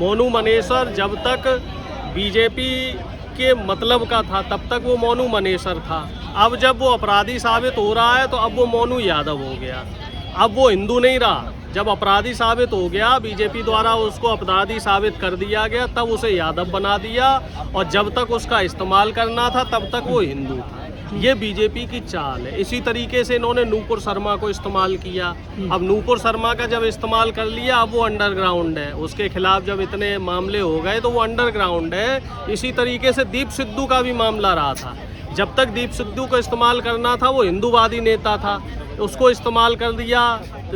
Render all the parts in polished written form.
मोनू मनेसर जब तक बीजेपी के मतलब का था तब तक वो मोनू मनेसर था। अब जब वो अपराधी साबित हो रहा है तो अब वो मोनू यादव हो गया, अब वो हिंदू नहीं रहा। जब अपराधी साबित हो गया, बीजेपी द्वारा उसको अपराधी साबित कर दिया गया, तब उसे यादव बना दिया, और जब तक उसका इस्तेमाल करना था तब तक वो हिंदू था। ये बीजेपी की चाल है। इसी तरीके से इन्होंने नूपुर शर्मा को इस्तेमाल किया। अब नूपुर शर्मा का जब इस्तेमाल कर लिया, अब वो अंडरग्राउंड है। उसके खिलाफ जब इतने मामले हो गए तो वो अंडरग्राउंड है। इसी तरीके से दीप सिद्धू का भी मामला रहा था। जब तक दीप सिद्धू को इस्तेमाल करना था वो हिंदूवादी नेता था, उसको इस्तेमाल कर दिया।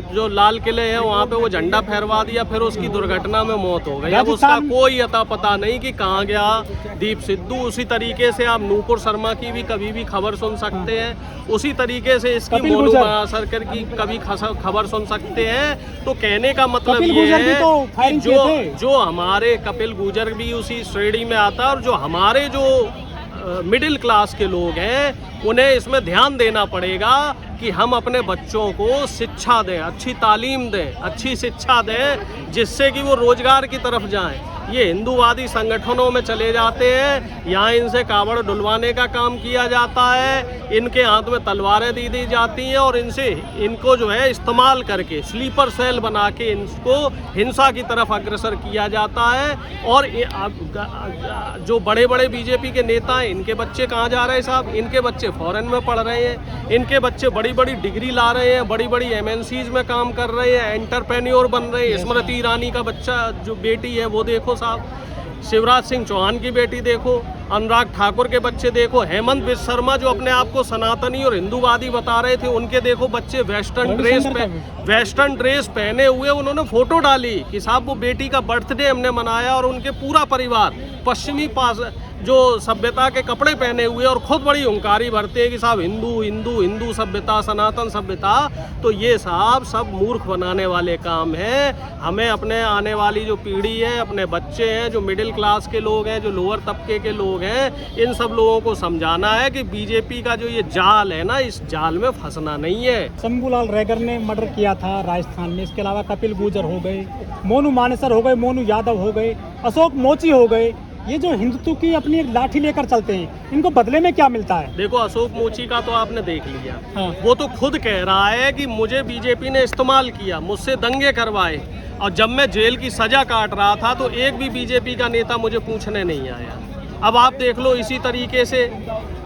जो लाल किले हैं वहाँ पे वो झंडा फहरवा दिया, फिर उसकी दुर्घटना में मौत हो गई। अब उसका कोई अता पता नहीं कि कहाँ गया दीप सिद्धू। उसी तरीके से आप नूपुर शर्मा की भी कभी भी खबर सुन सकते हैं, उसी तरीके से इसकी मोनू सरकार की कभी खबर सुन सकते हैं। तो कहने का मतलब ये है कि जो हमारे कपिल गुजर भी उसी श्रेणी में आता है, और जो हमारे जो मिडिल क्लास के लोग हैं उन्हें इसमें ध्यान देना पड़ेगा कि हम अपने बच्चों को शिक्षा दें, अच्छी तालीम दें, अच्छी शिक्षा दें, जिससे कि वो रोजगार की तरफ जाएं। ये हिंदूवादी संगठनों में चले जाते हैं, यहाँ इनसे कावड़ डुलवाने का काम किया जाता है, इनके हाथ में तलवारें दी जाती हैं, और इनको जो है इस्तेमाल करके स्लीपर सेल बना के इनको हिंसा की तरफ अग्रसर किया जाता है। और जो बड़े बड़े बीजेपी के नेता हैं, इनके बच्चे कहाँ जा रहे हैं साहब? इनके बच्चे फॉरेन में पढ़ रहे हैं, इनके बच्चे बड़ी बड़ी डिग्री ला रहे हैं, बड़ी बड़ी MNCs में काम कर रहे हैं, एंटरप्रेन्योर बन रहे हैं। स्मृति ईरानी का बच्चा जो बेटी है वो देखो साहब, शिवराज सिंह चौहान की बेटी देखो, अनुराग ठाकुर के बच्चे देखो, हेमंत बिश्व शर्मा जो अपने आप को सनातनी और हिंदूवादी बता रहे थे, उनके देखो बच्चे वेस्टर्न ड्रेस पहने हुए उन्होंने फोटो डाली कि साहब वो बेटी का बर्थडे हमने मनाया, और उनके पूरा परिवार पश्चिमी जो सभ्यता के कपड़े पहने हुए, और खुद बड़ी हुंकारी भरते हैं कि साहब हिंदू हिंदू हिंदू सभ्यता, सनातन सभ्यता। तो ये साहब सब मूर्ख बनाने वाले काम हैं। हमें अपने आने वाली जो पीढ़ी है, अपने बच्चे हैं, जो मिडिल क्लास के लोग हैं, जो लोअर तबके के लोग हैं, इन सब लोगों को समझाना है कि बीजेपी का जो ये जाल है ना, इस जाल में फंसना नहीं है। शंभूलाल रैगर ने मर्डर किया था राजस्थान में, इसके अलावा कपिल गुर्जर हो गए, मोनू मानेसर हो गए, मोनू यादव हो गए, अशोक मोची हो गए। ये जो हिंदुत्व की अपनी एक लाठी लेकर चलते हैं, इनको बदले में क्या मिलता है? देखो अशोक मोची का तो आपने देख लिया। हाँ। वो तो खुद कह रहा है कि मुझे बीजेपी ने इस्तेमाल किया, मुझसे दंगे करवाए, और जब मैं जेल की सजा काट रहा था तो एक भी बीजेपी का नेता मुझे पूछने नहीं आया। अब आप देख लो इसी तरीके से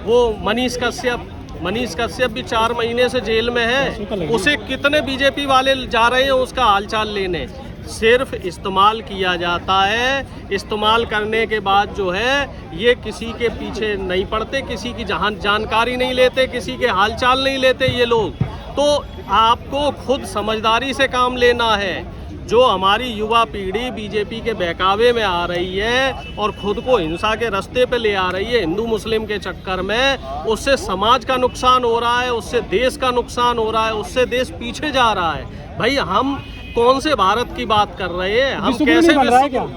वो मनीष कश्यप भी 4 महीने से जेल में है, उसे कितने बीजेपी वाले जा रहे हैं उसका हालचाल लेने। सिर्फ इस्तेमाल किया जाता है, इस्तेमाल करने के बाद जो है ये किसी के पीछे नहीं पड़ते, किसी की जानकारी नहीं लेते, किसी के हालचाल नहीं लेते ये लोग। तो आपको खुद समझदारी से काम लेना है। जो हमारी युवा पीढ़ी बीजेपी के बहकावे में आ रही है और खुद को हिंसा के रास्ते पे ले आ रही है हिंदू मुस्लिम के चक्कर में, उससे समाज का नुकसान हो रहा है, उससे देश का नुकसान हो रहा है, उससे देश पीछे जा रहा है। भाई हम कौन से भारत की बात कर रहे हैं?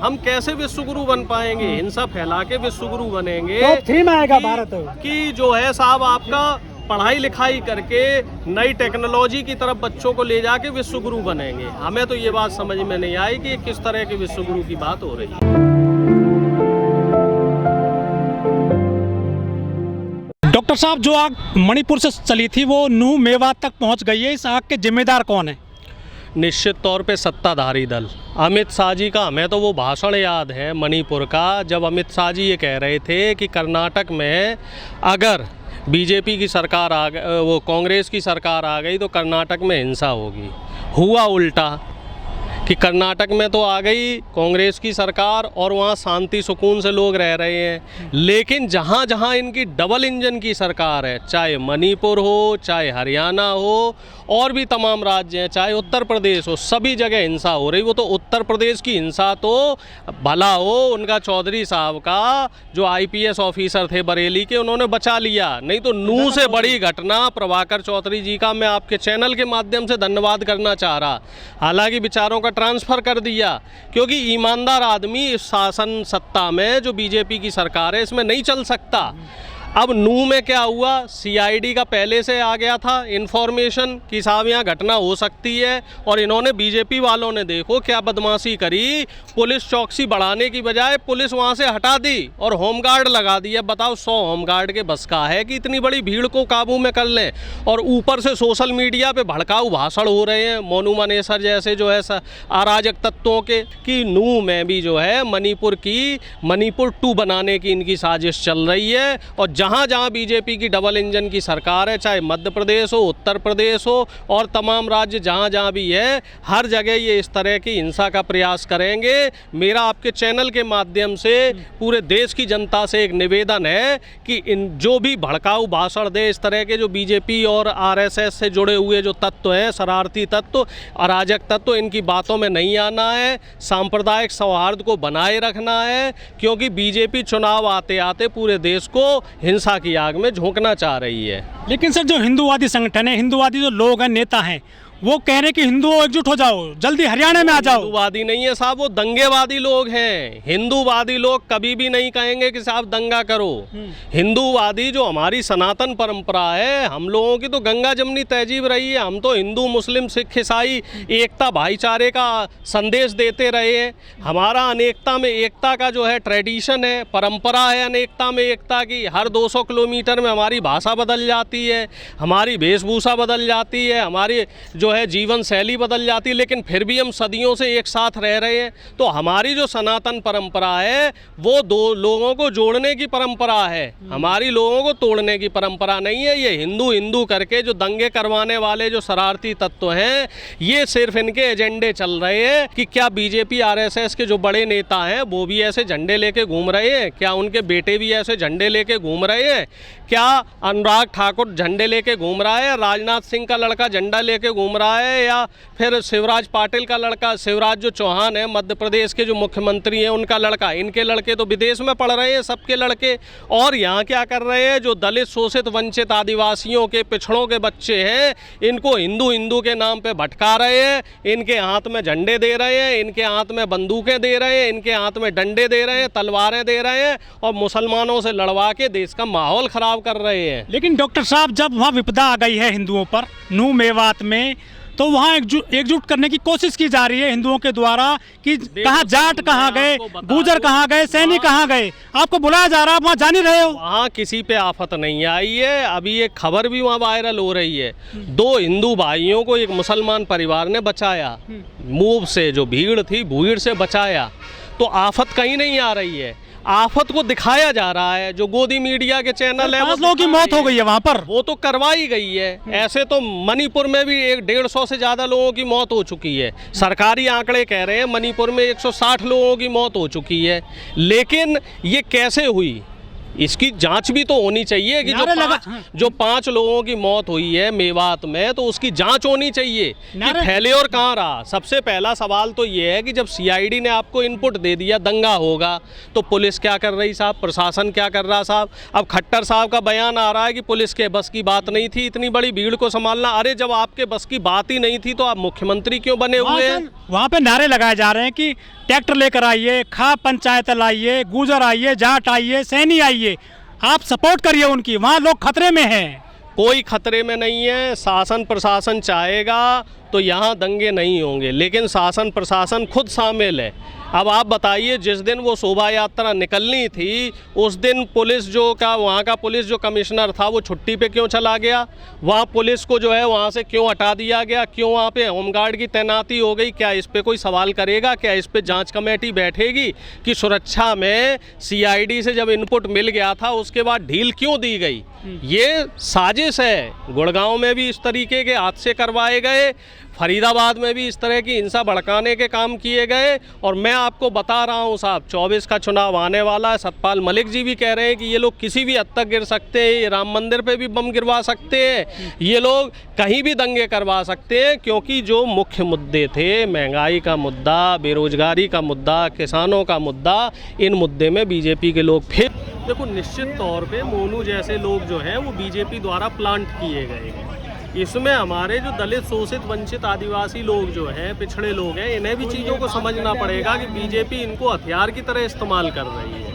हम कैसे विश्वगुरु बन पाएंगे? हिंसा फैला के विश्वगुरु बनेंगे? टॉप 3 में आएगा भारत कि जो है साहब आपका पढ़ाई लिखाई करके नई टेक्नोलॉजी की तरफ बच्चों को ले जाके विश्वगुरु बनेंगे। हमें तो ये बात समझ में नहीं आई कि किस तरह के विश्वगुरु की बात हो रही है। डॉक्टर साहब, जो आग मणिपुर से चली थी वो नूह मेवात तक पहुंच गई है, इस आग के जिम्मेदार कौन है? निश्चित तौर पे सत्ताधारी दल। अमित शाह जी का हमें तो वो भाषण याद है मणिपुर का, जब अमित शाह जी ये कह रहे थे कि कर्नाटक में अगर बीजेपी की सरकार आ गई, वो कांग्रेस की सरकार आ गई तो कर्नाटक में हिंसा होगी। हुआ उल्टा कि कर्नाटक में तो आ गई कांग्रेस की सरकार और वहाँ शांति सुकून से लोग रह रहे हैं। लेकिन जहाँ जहाँ इनकी डबल इंजन की सरकार है, चाहे मणिपुर हो, चाहे हरियाणा हो, और भी तमाम राज्य हैं, चाहे उत्तर प्रदेश हो, सभी जगह हिंसा हो रही। वो तो उत्तर प्रदेश की हिंसा तो भला हो उनका चौधरी साहब का जो IPS ऑफिसर थे बरेली के, उन्होंने बचा लिया, नहीं तो नूह से बड़ी घटना प्रभाकर चौधरी जी का मैं आपके चैनल के माध्यम से धन्यवाद करना चाह रहा। हालांकि विचारों का ट्रांसफ़र कर दिया, क्योंकि ईमानदार आदमी इस शासन सत्ता में जो बीजेपी की सरकार है इसमें नहीं चल सकता। अब नूह में क्या हुआ, सीआईडी का पहले से आ गया था इन्फॉर्मेशन कि साहब यहाँ घटना हो सकती है, और इन्होंने बीजेपी वालों ने देखो क्या बदमाशी करी, पुलिस चौकसी बढ़ाने की बजाय पुलिस वहाँ से हटा दी और होमगार्ड लगा दिया। बताओ 100 होमगार्ड के बस का है कि इतनी बड़ी भीड़ को काबू में कर लें। और ऊपर से सोशल मीडिया पे भड़काऊ भाषण हो रहे हैं मोनू मनेसर जैसे जो है अराजक तत्वों के, कि नूह में भी जो है मणिपुर 2 बनाने की इनकी साजिश चल रही है। और जहाँ जहाँ बीजेपी की डबल इंजन की सरकार है, चाहे मध्य प्रदेश हो, उत्तर प्रदेश हो और तमाम राज्य जहाँ जहाँ भी है, हर जगह ये इस तरह की हिंसा का प्रयास करेंगे। मेरा आपके चैनल के माध्यम से पूरे देश की जनता से एक निवेदन है कि इन जो भी भड़काऊ भाषण दे, इस तरह के जो बीजेपी और आरएसएस से जुड़े हुए जो तत्व हैं, शरारती तत्व, अराजक तत्व, इनकी बातों में नहीं आना है। सांप्रदायिक सौहार्द को बनाए रखना है, क्योंकि बीजेपी चुनाव आते आते पूरे देश को हिंसा की आग में झोंकना चाह रही है। लेकिन सर जो हिंदूवादी संगठन है, हिंदूवादी जो लोग हैं, नेता हैं, वो कह रहे हैं कि हिंदुओं एकजुट हो जाओ, जल्दी हरियाणा में आ जाओ। हिंदूवादी नहीं है साहब, वो दंगेवादी लोग हैं। हिंदूवादी लोग कभी भी नहीं कहेंगे कि साहब दंगा करो। हिंदूवादी जो हमारी सनातन परंपरा है, हम लोगों की तो गंगा जमनी तहजीब रही है। हम तो हिंदू मुस्लिम सिख ईसाई एकता भाईचारे का संदेश देते रहे हैं। हमारा अनेकता में एकता का जो है ट्रेडिशन है, परंपरा है अनेकता में एकता की। हर 200 किलोमीटर में हमारी भाषा बदल जाती है, हमारी वेशभूषा बदल जाती है, हमारी जो है जीवन शैली बदल जाती है, लेकिन फिर भी हम सदियों से एक साथ रह रहे हैं। तो हमारी जो सनातन परंपरा है वो दो लोगों को जोड़ने की परंपरा है, हमारी लोगों को तोड़ने की परंपरा नहीं है। ये हिंदू हिंदू करके जो दंगे करवाने वाले जो शरारती तत्व हैं, ये सिर्फ इनके एजेंडे चल रहे हैं। कि क्या बीजेपी आरएसएस के जो बड़े नेता हैं वो भी ऐसे झंडे लेके घूम रहे हैं? क्या उनके बेटे भी ऐसे झंडे लेके घूम रहे हैं? क्या अनुराग ठाकुर झंडे लेके घूम रहा है, राजनाथ सिंह का लड़का झंडा लेके घूम रहा है, या फिर शिवराज पाटिल का लड़का, शिवराज जो चौहान है मध्य प्रदेश के जो मुख्यमंत्री हैं उनका लड़का? इनके लड़के तो विदेश में पढ़ रहे हैं सबके लड़के। और यहाँ क्या कर रहे हैं, जो दलित शोषित वंचित आदिवासियों के पिछड़ों के बच्चे हैं, इनको हिंदू हिंदू के नाम पे भटका रहे हैं। इनके हाथ में झंडे दे रहे हैं, इनके हाथ में बंदूकें दे रहे हैं, इनके हाथ में डंडे दे रहे हैं, तलवारें दे रहे हैं, और मुसलमानों से लड़वा के देश का माहौल खराब कर रहे हैं। लेकिन डॉक्टर साहब, जब वहाँ विपदा आ गई है हिंदुओं पर नूह मेवात में, तो वहाँ एकजुट करने की कोशिश की जा रही है हिंदुओं के द्वारा कि कहाँ जाट कहाँ गए, गुजर कहाँ गए, सैनी कहाँ गए, आपको बुलाया जा रहा है, आप वहाँ जा नहीं रहे हो। वहाँ किसी पे आफत नहीं आई है। अभी एक खबर भी वहाँ वायरल हो रही है, 2 हिंदू भाइयों को एक मुसलमान परिवार ने बचाया, मूव से जो भीड़ थी भीड़ से बचाया। तो आफत कहीं नहीं आ रही है, आफत को दिखाया जा रहा है। जो गोदी मीडिया के चैनल है, 5 लोगों की मौत हो गई है वहाँ पर, वो तो करवाई गई है। ऐसे तो मणिपुर में भी 150 से ज़्यादा लोगों की मौत हो चुकी है। सरकारी आंकड़े कह रहे हैं मणिपुर में 160 लोगों की मौत हो चुकी है। लेकिन ये कैसे हुई, इसकी जांच भी तो होनी चाहिए कि जो 5 लोगों की मौत हुई है मेवात में, तो उसकी जांच होनी चाहिए कि फैले और कहाँ रहा। सबसे पहला सवाल तो ये है कि जब सीआईडी ने आपको इनपुट दे दिया दंगा होगा, तो पुलिस क्या कर रही साहब, प्रशासन क्या कर रहा साहब? अब खट्टर साहब का बयान आ रहा है कि पुलिस के बस की बात नहीं थी इतनी बड़ी भीड़ को संभालना। अरे जब आपके बस की बात ही नहीं थी तो आप मुख्यमंत्री क्यों बने हुए हैं? वहाँ पे नारे लगाए जा रहे हैं कि ट्रैक्टर लेकर आइए, खा पंचायत लाइए, गुजर आइए, जाट आइए, सैनी आइए, आप सपोर्ट करिए उनकी। वहाँ लोग खतरे में हैं। कोई खतरे में नहीं है। शासन प्रशासन चाहेगा तो यहाँ दंगे नहीं होंगे, लेकिन शासन प्रशासन खुद शामिल है। अब आप बताइए, जिस दिन वो शोभा यात्रा निकलनी थी उस दिन पुलिस वहाँ का पुलिस जो कमिश्नर था वो छुट्टी पे क्यों चला गया? वहाँ पुलिस को जो है वहाँ से क्यों हटा दिया गया? क्यों वहाँ पे होमगार्ड की तैनाती हो गई? क्या इस पे कोई सवाल करेगा? क्या इस पे जांच कमेटी बैठेगी कि सुरक्षा में सीआईडी से जब इनपुट मिल गया था उसके बाद ढील क्यों दी गई? ये साजिश है। गुड़गांव में भी इस तरीके के हादसे करवाए गए, फरीदाबाद में भी इस तरह की हिंसा भड़काने के काम किए गए। और मैं आपको बता रहा हूँ साहब, 24 का चुनाव आने वाला है। सतपाल मलिक जी भी कह रहे हैं कि ये लोग किसी भी हद तक गिर सकते हैं, ये राम मंदिर पे भी बम गिरवा सकते हैं, ये लोग कहीं भी दंगे करवा सकते हैं। क्योंकि जो मुख्य मुद्दे थे, महंगाई का मुद्दा, बेरोजगारी का मुद्दा, किसानों का मुद्दा, इन मुद्दे में बीजेपी के लोग फिर देखो, निश्चित तौर पे मोनू जैसे लोग जो हैं वो बीजेपी द्वारा प्लांट किए गए हैं। इसमें हमारे जो दलित शोषित वंचित आदिवासी लोग जो हैं, पिछड़े लोग हैं, इन्हें भी चीज़ों को समझना पड़ेगा कि बीजेपी इनको हथियार की तरह इस्तेमाल कर रही है।